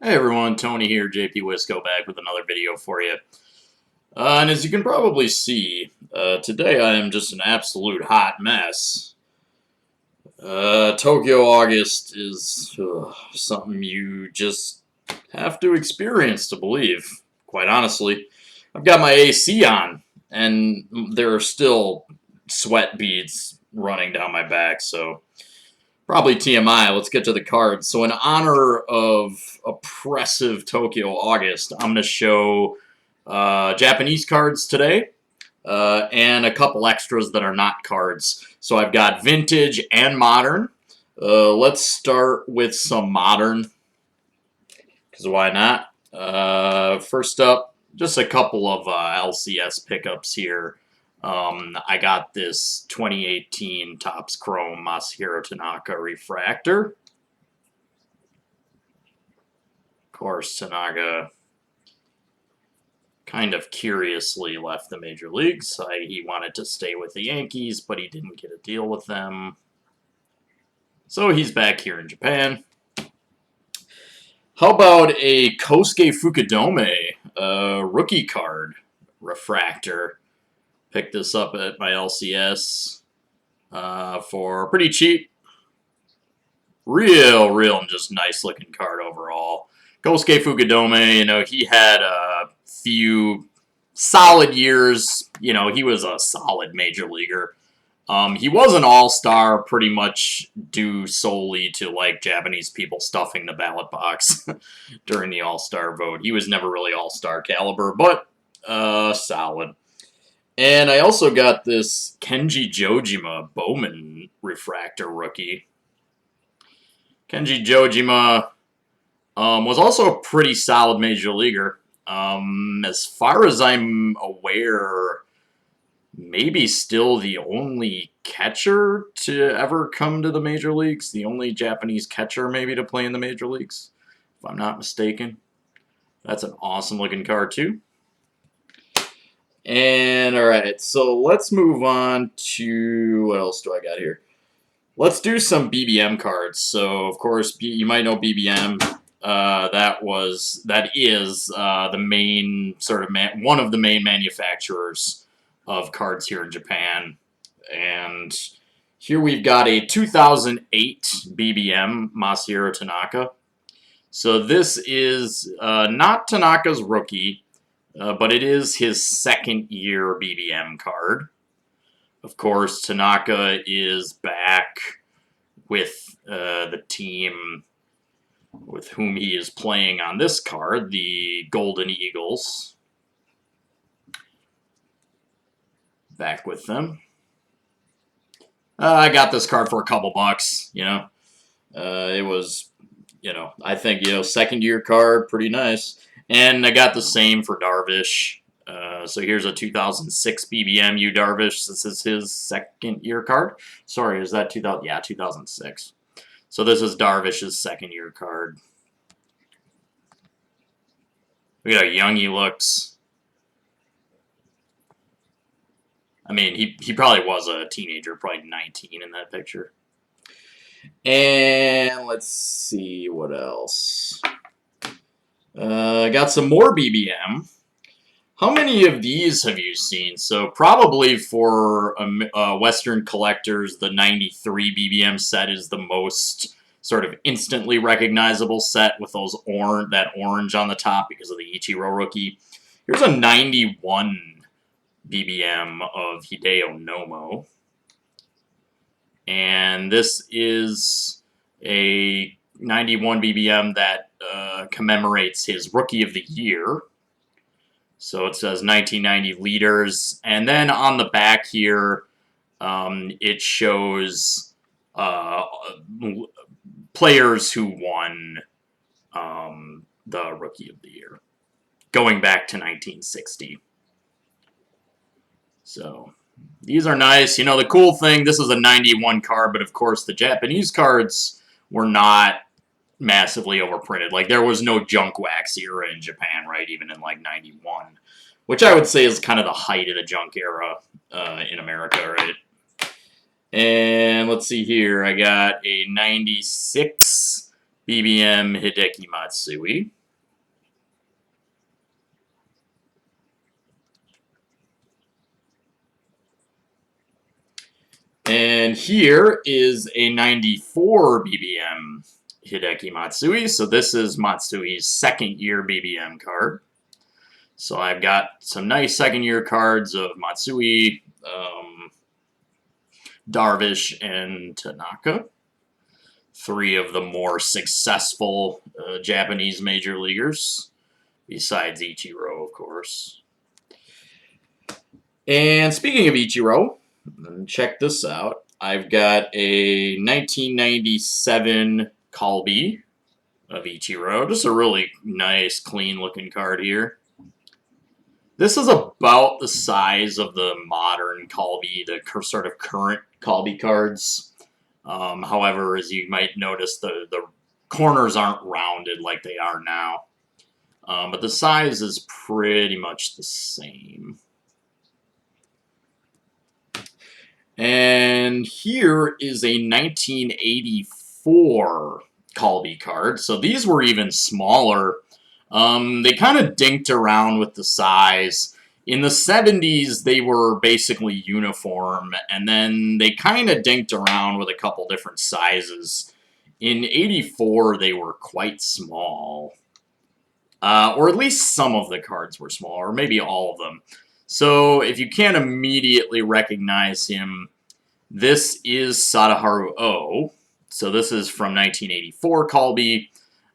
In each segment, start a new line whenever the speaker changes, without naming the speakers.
Hey everyone, Tony here, JP Wisco back with another video for you. And as you can probably see, today I am just an absolute hot mess. Tokyo August is something you just have to experience to believe, quite honestly. I've got my AC on, and there are still sweat beads running down my back, so probably TMI. Let's get to the cards. So in honor of oppressive Tokyo August, I'm going to show Japanese cards today and a couple extras that are not cards. So I've got vintage and modern. Let's start with some modern, because why not? First up, just a couple of LCS pickups here. I got this 2018 Topps Chrome Masahiro Tanaka Refractor. Of course, Tanaka kind of curiously left the major leagues. He wanted to stay with the Yankees, but he didn't get a deal with them. So he's back here in Japan. How about a Kosuke Fukudome rookie card refractor? Picked this up at my LCS for pretty cheap. Real just nice looking card overall. Kosuke Fukudome, he had a few solid years. He was a solid major leaguer. He was an all-star pretty much due solely to, Japanese people stuffing the ballot box during the all-star vote. He was never really all-star caliber, but solid. And I also got this Kenji Jojima Bowman Refractor rookie. Kenji Jojima was also a pretty solid major leaguer. As far as I'm aware, maybe still the only catcher to ever come to the major leagues. The only Japanese catcher maybe to play in the major leagues, if I'm not mistaken. That's an awesome looking card too. And alright, so let's move on to, what else do I got here? Let's do some BBM cards. So, of course, you might know BBM. That is the main one of the main manufacturers of cards here in Japan. And here we've got a 2008 BBM Masahiro Tanaka. So this is not Tanaka's rookie, but it is his second year BBM card. Of course, Tanaka is back with the team with whom he is playing on this card, the Golden Eagles. Back with them. I got this card for a couple bucks, It was, I think, second year card, pretty nice. And I got the same for Darvish. So here's a 2006 BBM U Darvish. This is his second year card. Sorry, is that 2000? Yeah, 2006. So this is Darvish's second year card. Look at how young he looks. I mean, he probably was a teenager, probably 19 in that picture. And let's see what else. I got some more BBM. How many of these have you seen? So probably for Western collectors, the 93 BBM set is the most sort of instantly recognizable set with those that orange on the top because of the Ichiro rookie. Here's a 91 BBM of Hideo Nomo. And this is a 91 BBM that commemorates his Rookie of the Year. So it says 1990 leaders. And then on the back here, it shows players who won the Rookie of the Year, going back to 1960. So these are nice. The cool thing, this is a 91 card, but of course the Japanese cards were not massively overprinted. There was no junk wax era in Japan, right? Even in 91, which I would say is kind of the height of the junk era in America, right? And let's see here. I got a 96 Bbm Hideki Matsui. And here is a 94 Bbm Hideki Matsui. So this is Matsui's second year Bbm card. So I've got some nice second year cards of Matsui, Darvish, and Tanaka. Three of the more successful Japanese major leaguers, besides Ichiro, of course. And speaking of Ichiro, check this out. I've got a 1997 Colby of Ichiro. Just a really nice, clean-looking card here. This is about the size of the modern Colby, the sort of current Colby cards. However, as you might notice, the corners aren't rounded like they are now. But the size is pretty much the same. And here is a 1984 Colby card. So these were even smaller. They kind of dinked around with the size. In the 70s, they were basically uniform, and then they kind of dinked around with a couple different sizes. In 84, they were quite small. Or at least some of the cards were small, or maybe all of them. So if you can't immediately recognize him, this is Sadaharu O. So this is from 1984 Colby.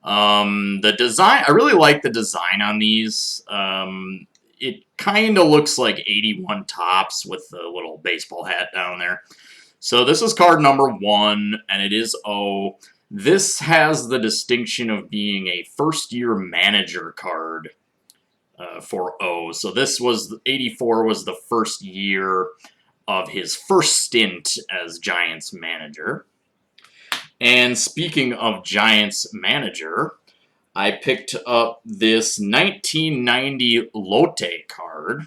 The design, I really like the design on these. It kind of looks like 81 Topps with the little baseball hat down there. So this is card number 1, and it is O. This has the distinction of being a first-year manager card for O. So this was, 84 was the first year of his first stint as Giants manager. And speaking of Giants manager, I picked up this 1990 Lotte card,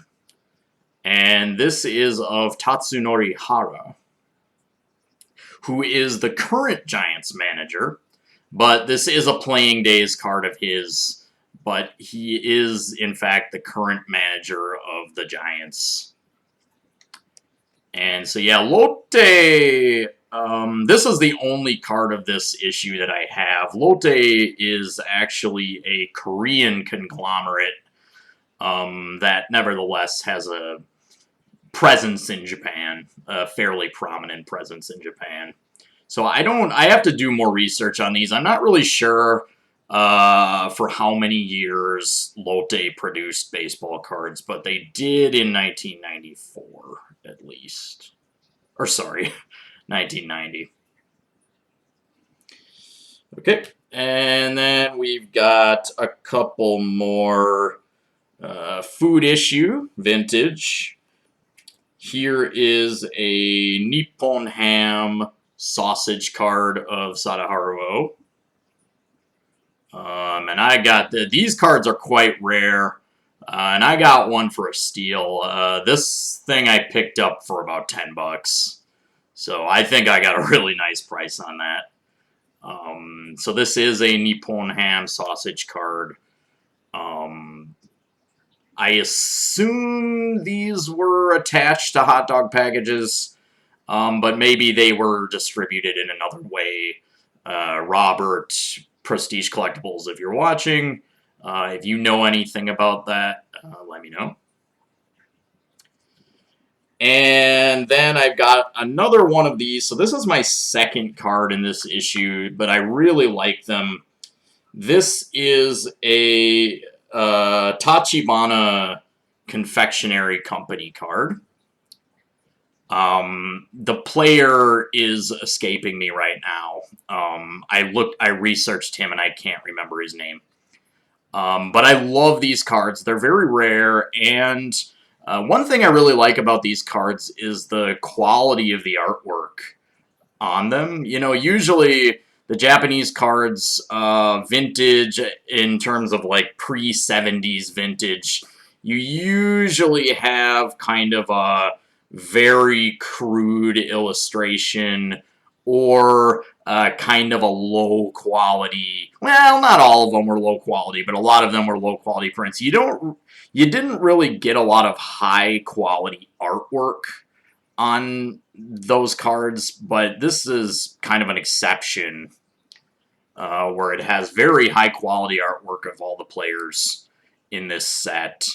and this is of Tatsunori Hara, who is the current Giants manager, but this is a playing days card of his, but he is, in fact, the current manager of the Giants. And so, yeah, Lotte, this is the only card of this issue that I have. Lotte is actually a Korean conglomerate that nevertheless has a presence in Japan, a fairly prominent presence in Japan. So I have to do more research on these. I'm not really sure for how many years Lotte produced baseball cards, but they did in 1994, at least. Or sorry, 1990. Okay, and then we've got a couple more food issue, vintage. Here is a Nippon Ham sausage card of Sadaharu O. And I got these cards are quite rare, and I got one for a steal. This thing I picked up for about $10, so I think I got a really nice price on that. So this is a Nippon Ham sausage card. I assume these were attached to hot dog packages, but maybe they were distributed in another way. Robert, Prestige Collectibles, if you're watching, if you know anything about that, let me know. And then I've got another one of these. So this is my second card in this issue, but I really like them. This is a Tachibana Confectionery Company card. The player is escaping me right now. I researched him and I can't remember his name. But I love these cards. They're very rare, and one thing I really like about these cards is the quality of the artwork on them. You know, usually the Japanese cards, vintage, in terms of like pre-70s vintage, you usually have kind of a very crude illustration or kind of a low quality. Well, not all of them were low quality, but a lot of them were low quality prints. You didn't really get a lot of high quality artwork on those cards, but this is kind of an exception where it has very high quality artwork of all the players in this set.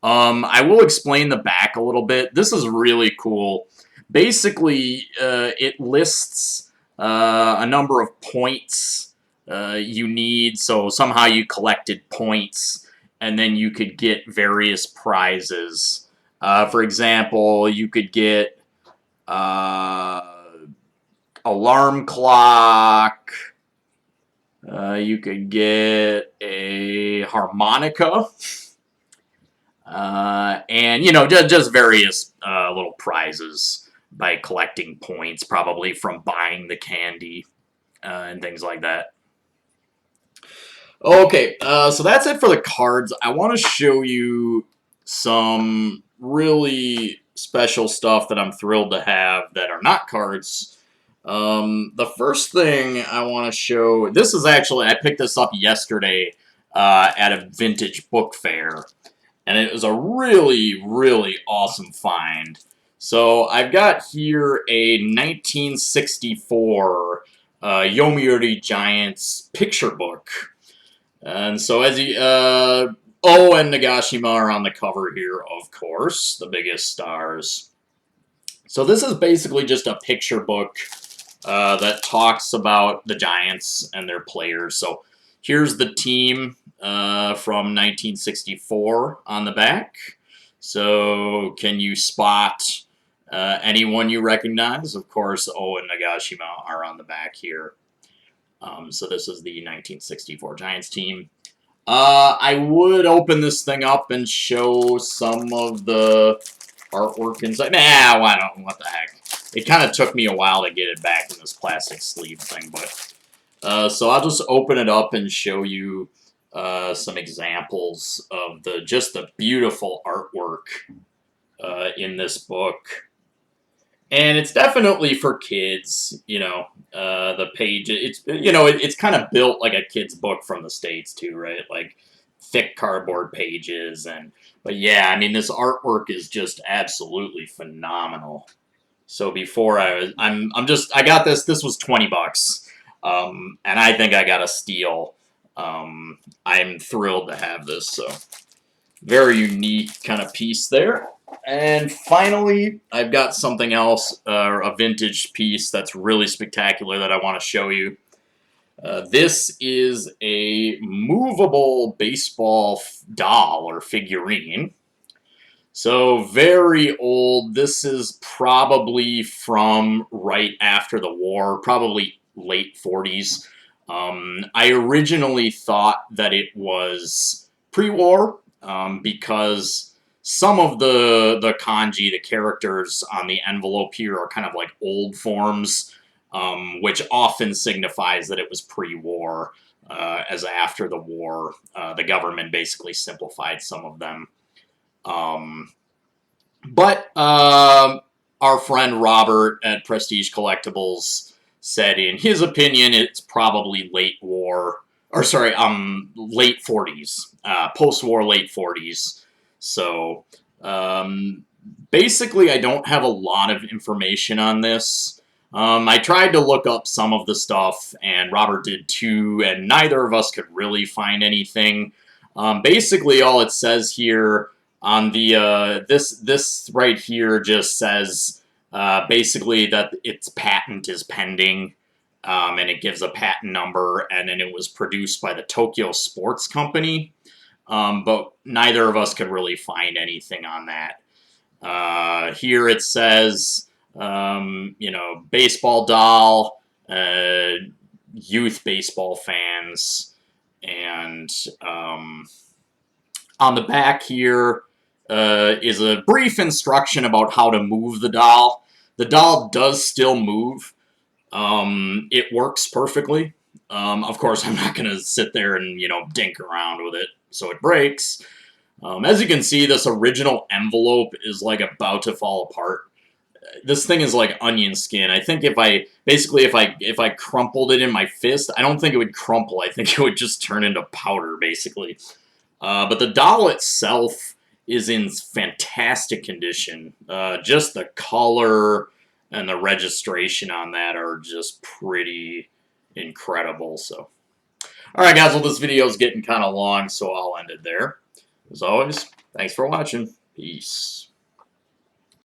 I will explain the back a little bit. This is really cool. Basically, it lists a number of points you need. So somehow you collected points, and then you could get various prizes. For example, you could get alarm clock. You could get a harmonica. And, you know, just various little prizes by collecting points, probably from buying the candy and things like that. Okay, so that's it for the cards. I want to show you some really special stuff that I'm thrilled to have that are not cards. The first thing I want to show, this is actually, I picked this up yesterday at a vintage book fair. And it was a really, really awesome find. So I've got here a 1964 Yomiuri Giants picture book. And so as you, and Nagashima are on the cover here, of course, the biggest stars. So this is basically just a picture book that talks about the Giants and their players. So here's the team from 1964 on the back. So can you spot anyone you recognize? Of course, and Nagashima are on the back here. So this is the 1964 Giants team. I would open this thing up and show some of the artwork inside. Nah, why don't? What the heck? It kind of took me a while to get it back in this plastic sleeve thing, but so I'll just open it up and show you some examples of just the beautiful artwork in this book. And it's definitely for kids, you know, the page, it's kind of built like a kid's book from the States too, right? Like thick cardboard pages but yeah, I mean, this artwork is just absolutely phenomenal. So before I got this was $20. And I think I got a steal. I'm thrilled to have this, so very unique kind of piece there. And finally, I've got something else, a vintage piece that's really spectacular that I want to show you. This is a movable baseball doll or figurine. So very old. This is probably from right after the war, probably late 40s. I originally thought that it was pre-war because some of the kanji, the characters on the envelope here are kind of like old forms, which often signifies that it was pre-war, as after the war, the government basically simplified some of them. But our friend Robert at Prestige Collectibles said, in his opinion, it's probably late 40s, post-war late 40s. So basically, I don't have a lot of information on this. I tried to look up some of the stuff, and Robert did too, and neither of us could really find anything. Basically, all it says here on the this right here just says basically that its patent is pending, and it gives a patent number, and then it was produced by the Tokyo Sports Company, but neither of us could really find anything on that. Here it says, you know, baseball doll, youth baseball fans, and on the back here is a brief instruction about how to move the doll. The doll does still move. It works perfectly. Of course, I'm not going to sit there and, you know, dink around with it so it breaks. As you can see, this original envelope is like about to fall apart. this thing is like onion skin. I think if I crumpled it in my fist, I don't think it would crumple. I think it would just turn into powder, basically. But the doll itself is in fantastic condition. Just the color and the registration on that are just pretty incredible. So, all right, guys. Well, this video is getting kind of long, so I'll end it there. As always, thanks for watching. Peace.